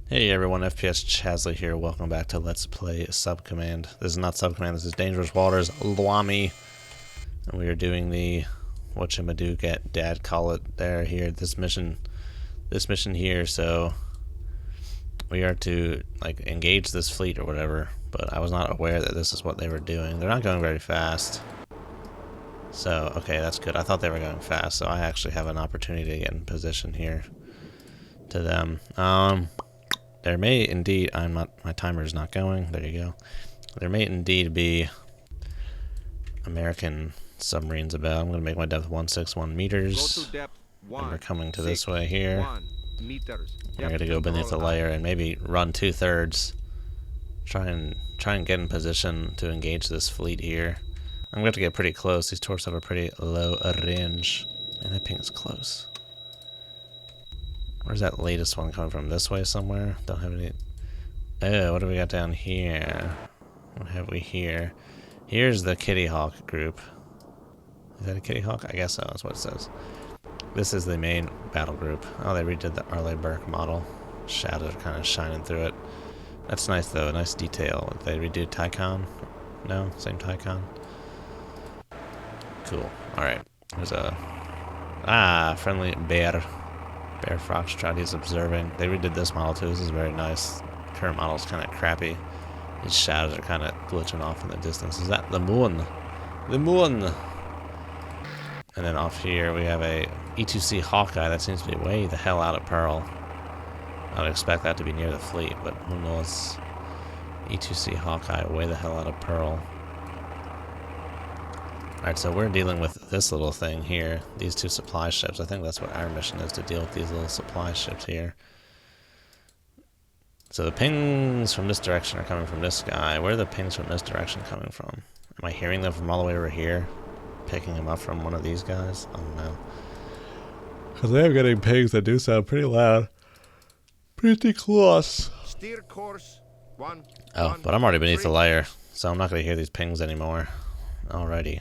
Hey everyone, FPS Chasley here. Welcome back to Let's Play Subcommand. This is not Subcommand, this is Dangerous Waters, LWAMI. And we are doing the whatchamadook at Dad Call It there here. This mission here, so we are to like engage this fleet or whatever, but I was not aware that this is what they were doing. They're not going very fast. So, okay, that's good. I thought they were going fast, so I actually have an opportunity to get in position here to them. There may indeed, my timer is not going, there you go. There may indeed be American submarines about. I'm going to make my depth 161 meters. And we're coming to this way here. We're going to go beneath the layer and maybe run 2/3. Try and get in position to engage this fleet here. I'm going to get pretty close. These torps have a pretty low range. And that ping is close. Where's that latest one coming from? This way somewhere? Don't have any... Oh, what do we got down here? What have we here? Here's the Kitty Hawk group. Is that a Kitty Hawk? I guess so, that's what it says. This is the main battle group. Oh, they redid the Arleigh Burke model. Shadows are kind of shining through it. That's nice though, nice detail. Did they redo Ticon? No? Same Ticon? Cool. Alright. There's a... friendly bear. Bear Foxtrot, he's observing. They redid this model too, this is very nice. Current model's kind of crappy. These shadows are kind of glitching off in the distance. Is that the moon? The moon! And then off here we have a E2C Hawkeye that seems to be way the hell out of Pearl. I would expect that to be near the fleet, but who knows? E2C Hawkeye way the hell out of Pearl. Alright, so we're dealing with this little thing here. These two supply ships. I think that's what our mission is, to deal with these little supply ships here. So the pings from this direction are coming from this guy. Where are the pings from this direction coming from? Am I hearing them from all the way over here? Picking them up from one of these guys? I don't know. Because they are getting pings that do sound pretty loud. Pretty close. Steer course 1. Oh, but I'm already beneath the layer, so I'm not going to hear these pings anymore. Alrighty.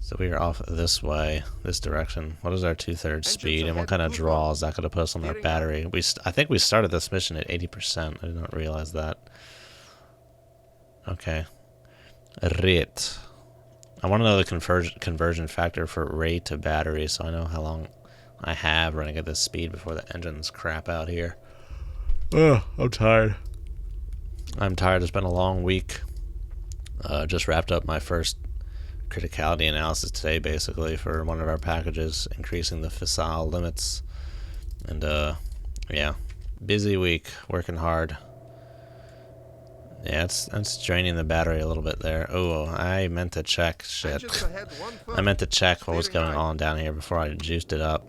So we are off this way, this direction. What is our 2/3 speed, and what kind of draw is that going to put us on our battery? I think we started this mission at 80%. I did not realize that. Okay. Rate. I want to know the conversion factor for rate to battery, so I know how long I have running at this speed before the engines crap out here. Ugh, I'm tired. I'm tired. It's been a long week. Just wrapped up my first criticality analysis today, basically, for one of our packages, increasing the fissile limits. And, yeah, busy week, working hard. Yeah, that's draining the battery a little bit there. Oh, I meant to check, shit. I meant to check what was going on down here before I juiced it up.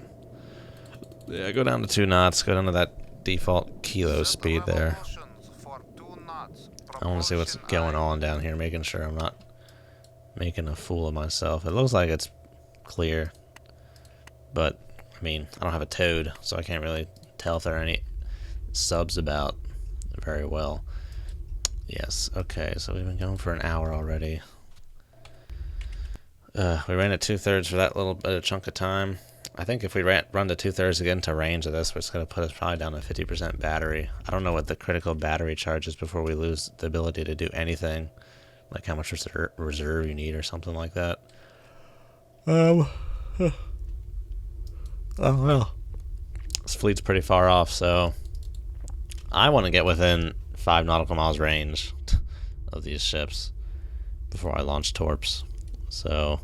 Yeah, go down to 2 knots, go down to that default kilo speed there. I want to see what's going on down here, making sure I'm not making a fool of myself. It looks like it's clear, but I mean, I don't have a toad, so I can't really tell if there are any subs about very well. Yes, okay, so we've been going for an hour already. We ran at 2/3 for that little bit of chunk of time. I think if we run to 2/3 again to range of this, it's going to put us probably down to 50% battery. I don't know what the critical battery charge is before we lose the ability to do anything. Like how much reserve you need or something like that. Oh well. This fleet's pretty far off, so I want to get within 5 nautical miles range of these ships before I launch torps. So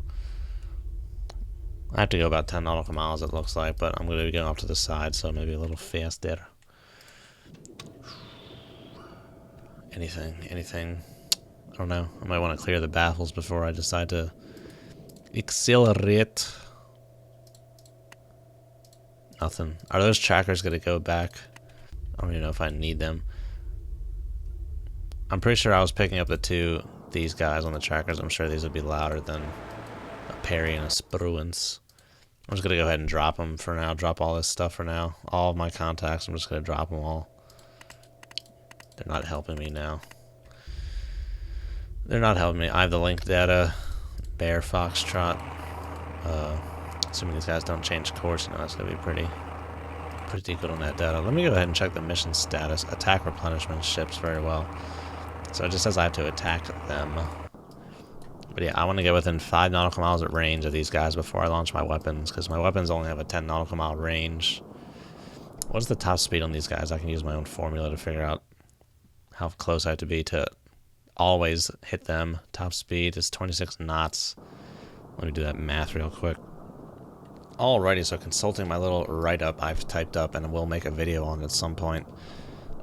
I have to go about 10 nautical miles, it looks like, but I'm going to be going off to the side, so maybe a little faster. Anything. I don't know. I might want to clear the baffles before I decide to accelerate. Nothing. Are those trackers going to go back? I don't even know if I need them. I'm pretty sure I was picking up these guys on the trackers. I'm sure these would be louder than a Perry and a spruance. I'm just going to go ahead and drop them for now. Drop all this stuff for now. All of my contacts, I'm just going to drop them all. They're not helping me now. They're not helping me. I have the link data. Bear Foxtrot. Assuming these guys don't change course, you know, that's going to be pretty Pretty good on that data. Let me go ahead and check the mission status. Attack replenishment ships very well. So it just says I have to attack them. But yeah, I want to get within 5 nautical miles at range of these guys before I launch my weapons, because my weapons only have a 10 nautical mile range. What's the top speed on these guys? I can use my own formula to figure out how close I have to be to always hit them. Top speed is 26 knots. Let me do that math real quick. Alrighty, so consulting my little write-up I've typed up, and we'll make a video on it at some point.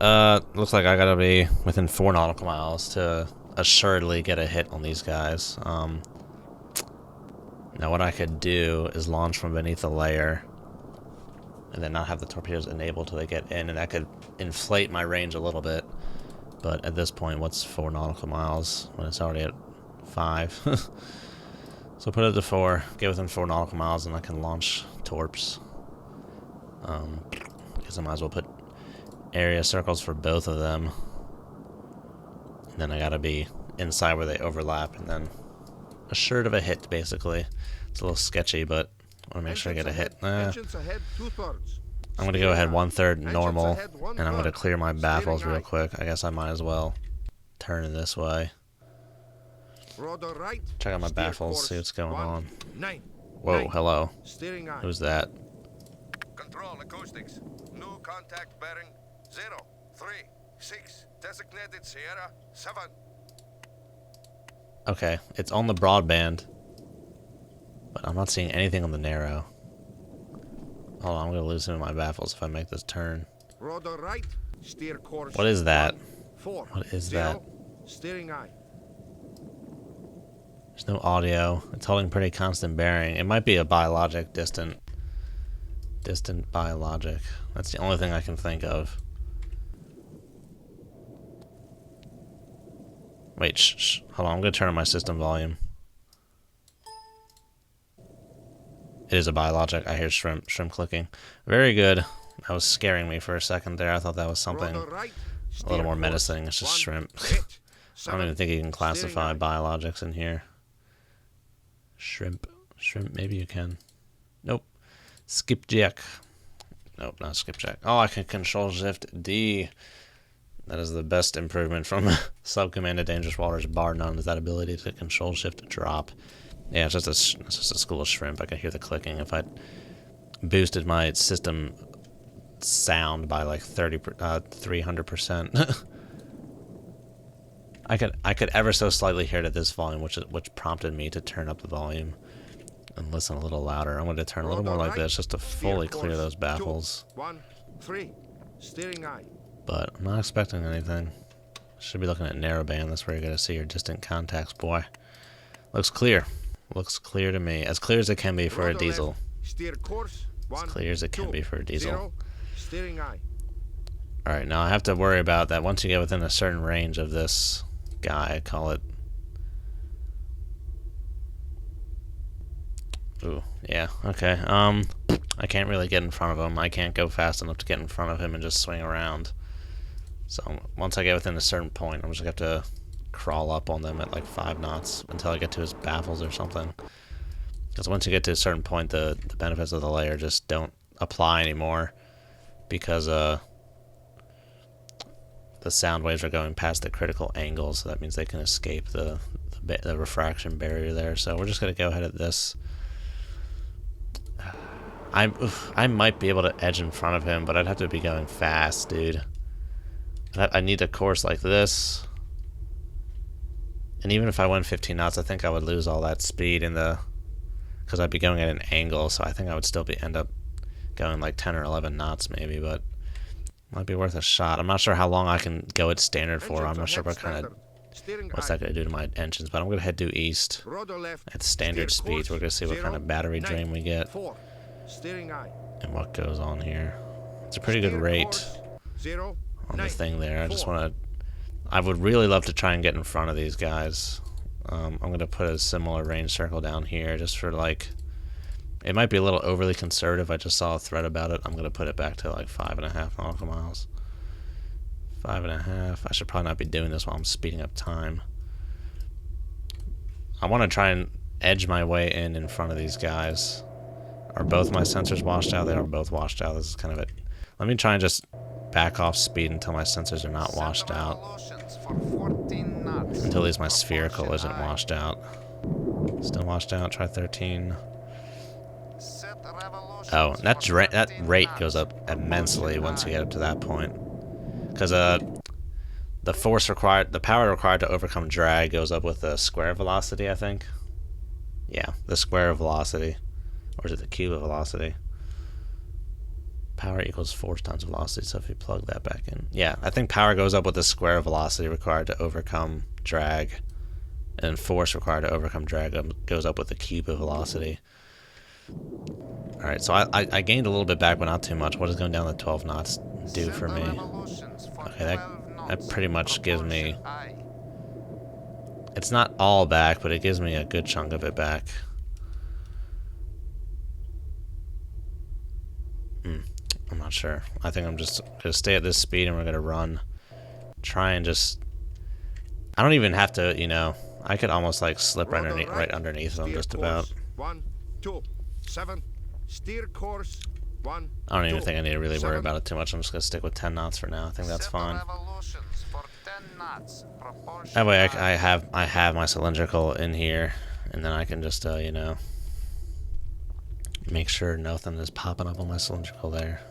Looks like I gotta be within 4 nautical miles to assuredly get a hit on these guys. Now what I could do is launch from beneath the layer, and then not have the torpedoes enabled till they get in, and that could inflate my range a little bit. But at this point, what's 4 nautical miles when it's already at 5? So put it to 4, get within 4 nautical miles, and I can launch torps. Because I might as well put area circles for both of them. And then I gotta be inside where they overlap, and then assured of a hit, basically. It's a little sketchy, but I want to make sure I get a hit. I'm going to go ahead 1/3 normal, and I'm going to clear my baffles real quick. I guess I might as well turn in this way. Check out my baffles, see what's going on. Whoa, hello. Who's that? Control acoustics. New contact bearing 036. Designated Sierra 7. Okay, it's on the broadband, but I'm not seeing anything on the narrow. Hold on, I'm going to lose some of my baffles if I make this turn. Right. Steer course. What is that? 4. What is that? Steering eye. There's no audio. It's holding pretty constant bearing. It might be a biologic distant biologic. That's the only thing I can think of. Wait, shh. Hold on, I'm going to turn on my system volume. It is a biologic. I hear shrimp clicking. Very good. That was scaring me for a second there. I thought that was something a little more menacing. It's just shrimp. I don't even think you can classify biologics in here. Shrimp, maybe you can. Nope. Skipjack. Nope, not skipjack. Oh, I can control shift D. That is the best improvement from Subcommand to Dangerous Waters, bar none, is that ability to control shift drop. Yeah, it's just a school of shrimp. I can hear the clicking. If I boosted my system sound by like 300%. I could ever so slightly hear it at this volume, which prompted me to turn up the volume and listen a little louder. I'm going to turn a little more like this just to fully clear those baffles. 1 3 steering eye. But I'm not expecting anything. Should be looking at narrowband. That's where you're going to see your distant contacts, boy. Looks clear. Looks clear to me. As clear as it can be for a diesel. Steer course. As clear as it can be for a diesel. Steering eye. Alright, now I have to worry about that once you get within a certain range of this guy, call it. Ooh, yeah, okay. I can't really get in front of him. I can't go fast enough to get in front of him and just swing around. So once I get within a certain point, I'm just going to have to crawl up on them at like 5 knots until I get to his baffles or something. Because once you get to a certain point, the benefits of the layer just don't apply anymore. Because the sound waves are going past the critical angle, so that means they can escape the refraction barrier there. So we're just going to go ahead at this. I might be able to edge in front of him, but I'd have to be going fast, dude. I need a course like this. And even if I went 15 knots, I think I would lose all that speed in the... Because I'd be going at an angle, so I think I would still end up going like 10 or 11 knots maybe, but... Might be worth a shot. I'm not sure how long I can go at standard for. I'm not sure what's that going to do to my engines, but I'm going to head due east at standard speeds. We're going to see what kind of battery drain we get and what goes on here. It's a pretty good rate on the thing there. I would really love to try and get in front of these guys. I'm going to put a similar range circle down here just for like... It might be a little overly conservative. I just saw a thread about it. I'm going to put it back to like 5.5 nautical miles. 5.5. I should probably not be doing this while I'm speeding up time. I want to try and edge my way in front of these guys. Are both my sensors washed out? They are both washed out. This is kind of Let me try and just back off speed until my sensors are not washed out. Until at least my spherical isn't washed out. Still washed out. Try 13. Oh, that rate goes up immensely once you get up to that point. Because the power required to overcome drag goes up with the square velocity, I think. Yeah, the square of velocity. Or is it the cube of velocity? Power equals force times velocity, so if you plug that back in. Yeah, I think power goes up with the square of velocity required to overcome drag. And force required to overcome drag goes up with the cube of velocity. Alright, so I gained a little bit back, but not too much. What does going down to 12 knots do for me? Okay, that pretty much gives me... It's not all back, but it gives me a good chunk of it back. I'm not sure. I think I'm just going to stay at this speed and we're going to run. Try and just... I don't even have to, you know... I could almost like slip right underneath them just about. 1, 2, 7. Steer course. 1. I don't even think I need to really worry about it too much. I'm just going to stick with 10 knots for now. I think that's fine. That way I have my cylindrical in here, and then I can just, you know, make sure nothing is popping up on my cylindrical there.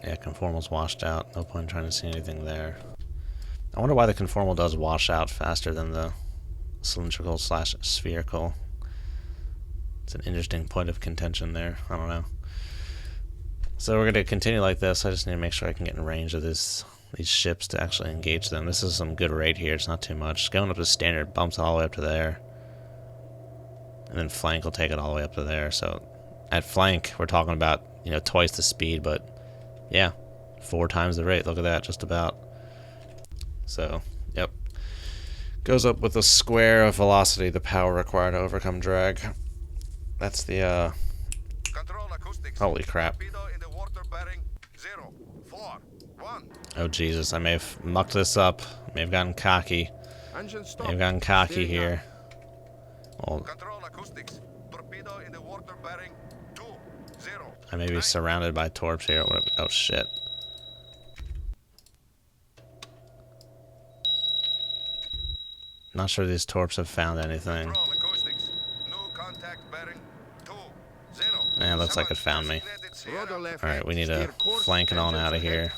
Yeah, conformal's washed out. No point in trying to see anything there. I wonder why the conformal does wash out faster than the cylindrical / spherical. It's an interesting point of contention there. I don't know. So we're going to continue like this. I just need to make sure I can get in range of these ships to actually engage them. This is some good rate here. It's not too much. Going up to standard bumps all the way up to there. And then flank will take it all the way up to there. So at flank, we're talking about, you know, twice the speed, but yeah, 4 times the rate. Look at that, just about. So, yep. Goes up with the square of velocity, the power required to overcome drag. That's the, holy crap. Oh, Jesus, I may have mucked this up. May have gotten cocky. May have gotten cocky here. Well, I may be surrounded by torps here. Oh, shit. Not sure these torps have found anything. Yeah, looks like it found me. Alright, we need to flank it on out of here.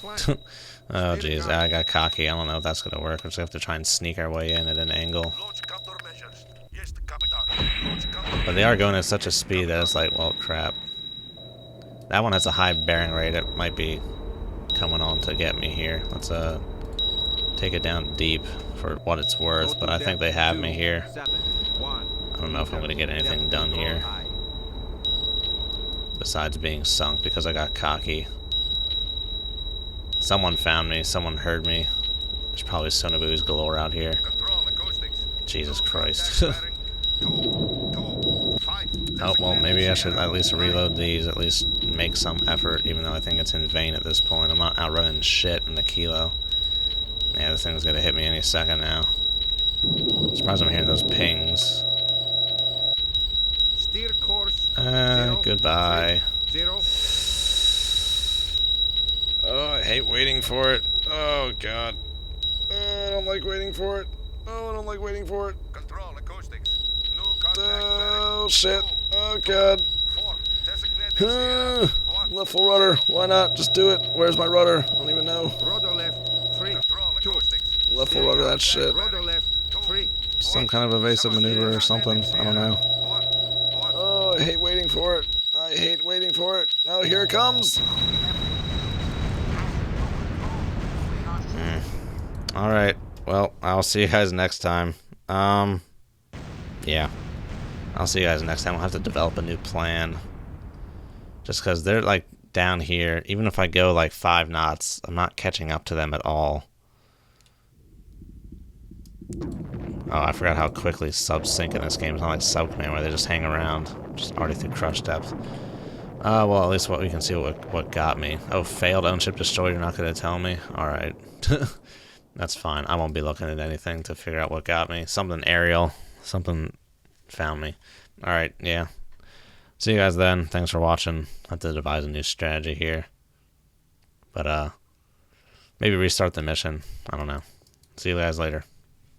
Oh, jeez, I got cocky. I don't know if that's gonna work. We're just gonna have to try and sneak our way in at an angle. But they are going at such a speed that it's like, well, crap. That one has a high bearing rate. It might be coming on to get me here. Let's, take it down deep for what it's worth, but I think they have me here. I don't know if I'm going to get anything done here. Besides being sunk because I got cocky. Someone found me. Someone heard me. There's probably Sonobus galore out here. Jesus Christ. Oh, well, maybe I should at least reload these, at least make some effort, even though I think it's in vain at this point. I'm not outrunning shit in the kilo. Yeah, this thing's gonna hit me any second now. Surprised I'm hearing those pings. Steer course. Goodbye. Oh, I hate waiting for it. Oh, God. Oh, I don't like waiting for it. Oh, I don't like waiting for it. Control acoustics. No contact. Oh, shit. Oh, God. Left full rudder. Why not? Just do it. Where's my rudder? I don't even know. Rudder left. 3, 2. Left full rudder that shit. Rudder left. 3. Some kind of evasive maneuver or something. I don't know. Oh, I hate waiting for it. I hate waiting for it. Oh, here it comes. Alright. Well, I'll see you guys next time. Yeah. I'll see you guys next time. I'll have to develop a new plan. Just because they're, like, down here. Even if I go, like, 5 knots, I'm not catching up to them at all. Oh, I forgot how quickly subs sink in this game. It's not like Sub Command where they just hang around. Just already through crush depth. Well, at least we can see what got me. Oh, failed own ship destroyed. You're not going to tell me? Alright. That's fine. I won't be looking at anything to figure out what got me. Something aerial. Something found me. Alright, yeah. See you guys then. Thanks for watching. I have to devise a new strategy here. But maybe restart the mission. I don't know. See you guys later.